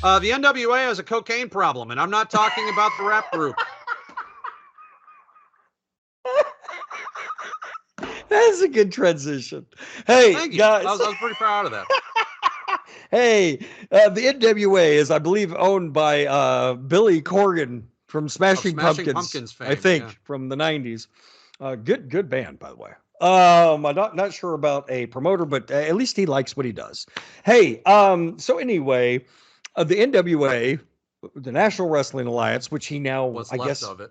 The NWA has a cocaine problem, and I'm not talking about the rap group. That's a good transition. Hey, Thank you. guys. I was pretty proud of that. Hey, the NWA is, I believe, owned by Billy Corgan from Of Smashing Smashing Pumpkins, Pumpkins I fame, yeah. think, from the '90s. Good band, by the way. I'm not sure about a promoter, but at least he likes what he does. Hey, so anyway, the NWA, the National Wrestling Alliance, which he now, What's left of it.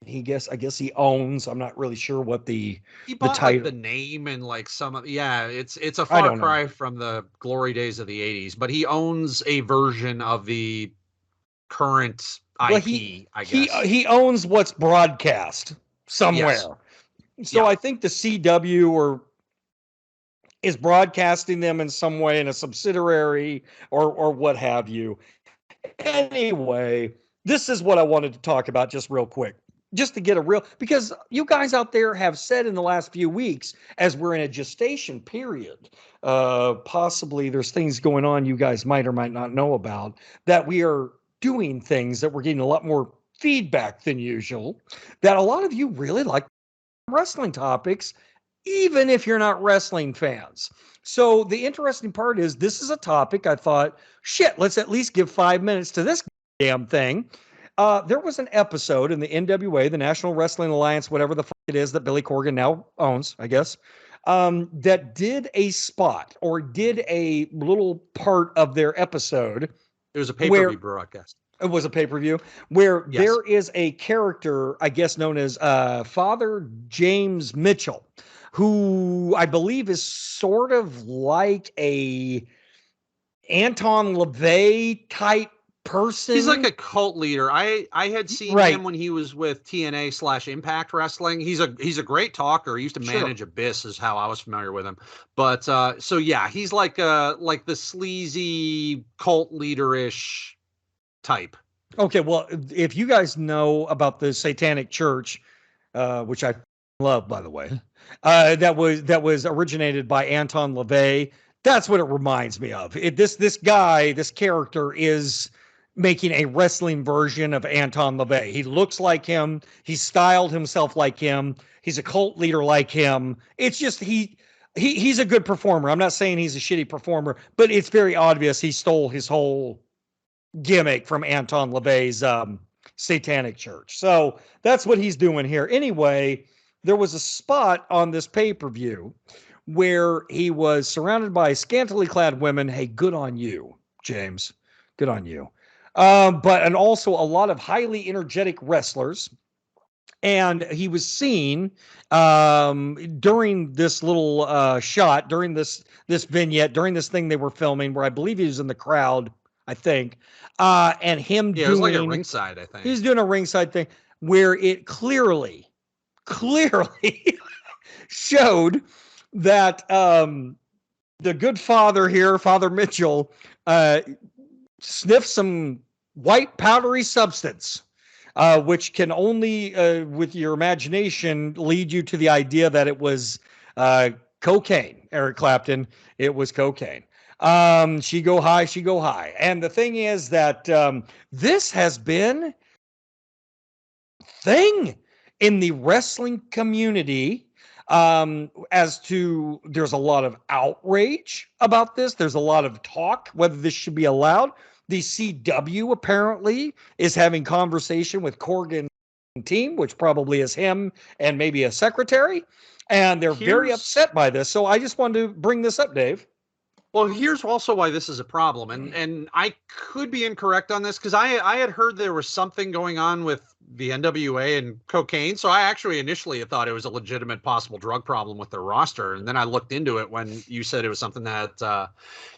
I guess he owns. I'm not really sure what He the bought like the title. name and like some of, yeah, it's a I far don't know. cry from the glory days of the 80s, but he owns a version of the current Well, IP, I guess. he owns what's broadcast Yes. somewhere. So Yeah. I think the CW or is broadcasting them in some way in a subsidiary or what have you. Anyway, this is what I wanted to talk about just real quick. Just to get a real, because you guys out there have said in the last few weeks, as we're in a gestation period, possibly there's things going on you guys might or might not know about, that we are doing things that we're getting a lot more feedback than usual, that a lot of you really like wrestling topics, even if you're not wrestling fans. So the interesting part is this is a topic I thought, shit, let's at least give 5 minutes to this damn thing. There was an episode in the NWA, the National Wrestling Alliance, whatever the fuck it is that Billy Corgan now owns, I guess, that did a spot or did a little part of their episode It was a pay-per-view where broadcast. it was a pay-per-view where Yes. there is a character, I guess, known as Father James Mitchell, who I believe is sort of like a Anton LaVey type He's like person. a cult leader. I had seen him Right. when he was with TNA / Impact Wrestling. He's a great talker. He used to Sure. manage Abyss, is how I was familiar with him. But so yeah, he's like the sleazy cult leader-ish type. Okay. Well, if you guys know about the Satanic Church, which I love, by the way, that was originated by Anton LaVey. That's what it reminds me of. This guy, this character is making a wrestling version of Anton LaVey. He looks like him. He styled himself like him. He's a cult leader like him. It's just he's a good performer. I'm not saying he's a shitty performer, but it's very obvious he stole his whole gimmick from Anton LaVey's Satanic Church. So that's what he's doing here. Anyway, there was a spot on this pay per view where he was surrounded by scantily clad women. Hey, good on you, James. Good on you. And also a lot of highly energetic wrestlers. And he was seen during this little shot, during this vignette, during this thing they were filming, where I believe he was in the crowd. I think, and him Yeah, it was like at doing ringside, I he's think. doing a ringside thing where it clearly showed that the good father here, Father Mitchell, sniffed some white powdery substance, which can only, with your imagination, lead you to the idea that it was uh, cocaine. Eric Clapton, it was cocaine. She go high, she go high. And the thing is that this has been thing in the wrestling community, as to there's a lot of outrage about this. There's a lot of talk whether this should be allowed. The CW apparently is having conversation with Corgan team, which probably is him and maybe a secretary, and they're very Here's upset by this. So I just wanted to bring this up, Dave. Well, here's also why this is a problem, and I could be incorrect on this because I had heard there was something going on with the NWA and cocaine, so I actually initially thought it was a legitimate possible drug problem with their roster, and then I looked into it when you said it was something that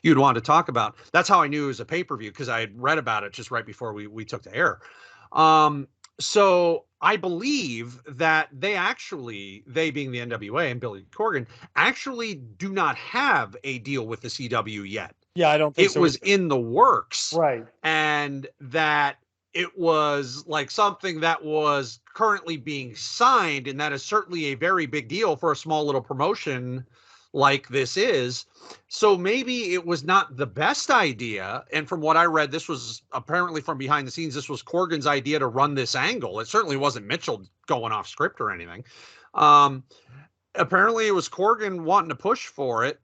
you'd want to talk about. That's how I knew it was a pay-per-view because I had read about it just right before we took to air. Um, so I believe that they being the NWA and Billy Corgan, actually do not have a deal with the CW yet. Yeah, I don't think It so was either. in the works, Right. and that it was like something that was currently being signed, and that is certainly a very big deal for a small little promotion like this is. So maybe it was not the best idea. And from what I read, this was apparently from behind the scenes, this was Corgan's idea to run this angle. It certainly wasn't Mitchell going off script or anything. Apparently it was Corgan wanting to push for it.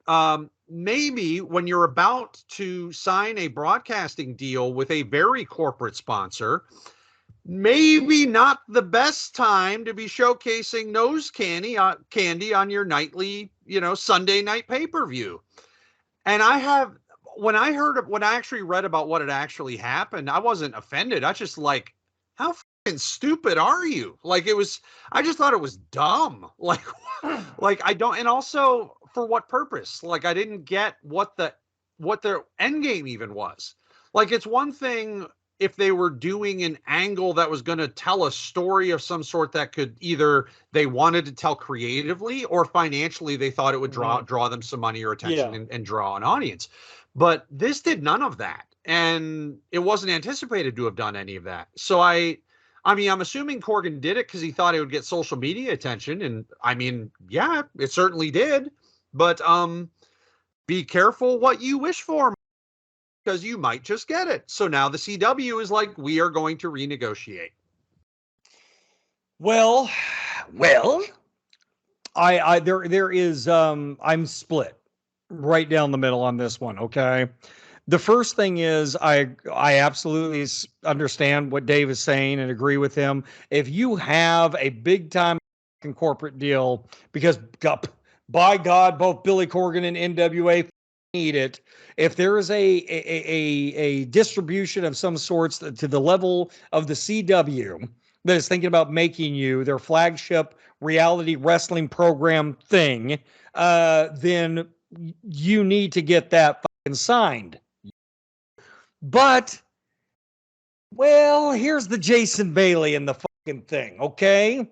Maybe when you're about to sign a broadcasting deal with a very corporate sponsor, maybe not the best time to be showcasing nose candy on your nightly, Sunday night pay-per-view. And when I actually read about what had actually happened, I wasn't offended. I just like, how fucking stupid are you? Like I just thought it was dumb. Like I don't, and also for what purpose? Like I didn't get what their end game even was. Like it's one thing if they were doing an angle that was going to tell a story of some sort that could either they wanted to tell creatively or financially they thought it would draw them some money or attention and draw an audience. But this did none of that, and it wasn't anticipated to have done any of that. So I mean, I'm assuming Corgan did it because he thought it would get social media attention, and I mean, yeah, it certainly did. But be careful what you wish for, because you might just get it. So now the CW is like, we are going to renegotiate. Well, there is I'm split right down the middle on this one. Okay. The first thing is I absolutely understand what Dave is saying and agree with him. If you have a big time corporate deal, because by God, both Billy Corgan and NWA need it. If there is a distribution of some sorts to the level of the CW that is thinking about making you their flagship reality wrestling program thing, then you need to get that fucking signed. But, well, here's the Jason Bailey and the fucking thing, okay?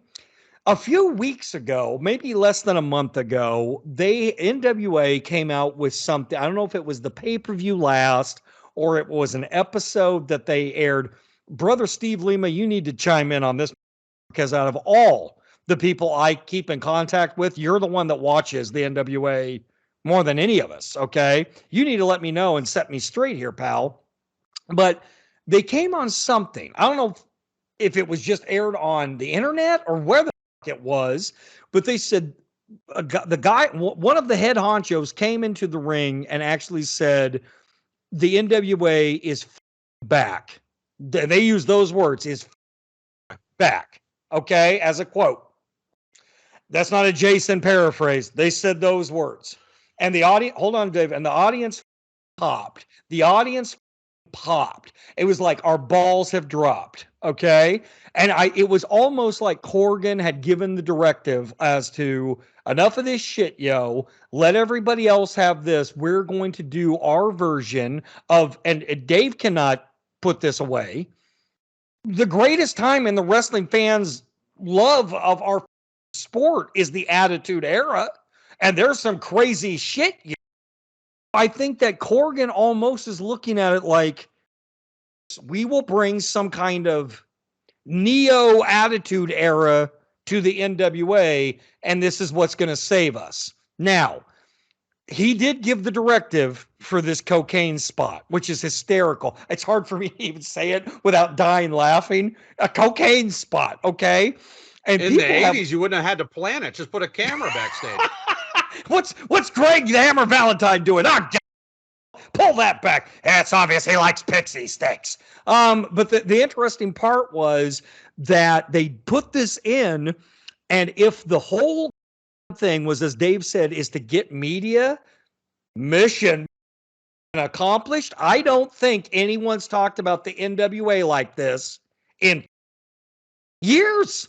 A few weeks ago, maybe less than a month ago, NWA came out with something. I don't know if it was the pay-per-view last or it was an episode that they aired. Brother Steve Lima, you need to chime in on this, because out of all the people I keep in contact with, you're the one that watches the NWA more than any of us, okay? You need to let me know and set me straight here, pal. But they came on something. I don't know if it was just aired on the internet or where the it was, but they said the guy, one of the head honchos, came into the ring and actually said the NWA is back. They use those words, is back, okay, as a quote. That's not a Jason paraphrase. They said those words. And the audience, hold on, Dave, and the audience popped. The audience popped. It was like our balls have dropped, okay? And it was almost like Corgan had given the directive as to enough of this shit, yo. Let everybody else have this. We're going to do our version of, and Dave cannot put this away, the greatest time in the wrestling fans' love of our sport is the Attitude Era. And there's some crazy shit. I think that Corgan almost is looking at it like, we will bring some kind of neo Attitude Era to the NWA, and this is what's going to save us. Now, he did give the directive for this cocaine spot, which is hysterical. It's hard for me to even say it without dying laughing. A cocaine spot, okay? And in the 80s, you wouldn't have had to plan it. Just put a camera backstage. What's Greg the Hammer Valentine doing? Pull that back. It's obvious he likes pixie sticks. But the interesting part was that they put this in, and if the whole thing was, as Dave said, is to get media, mission accomplished. I don't think anyone's talked about the NWA like this in years.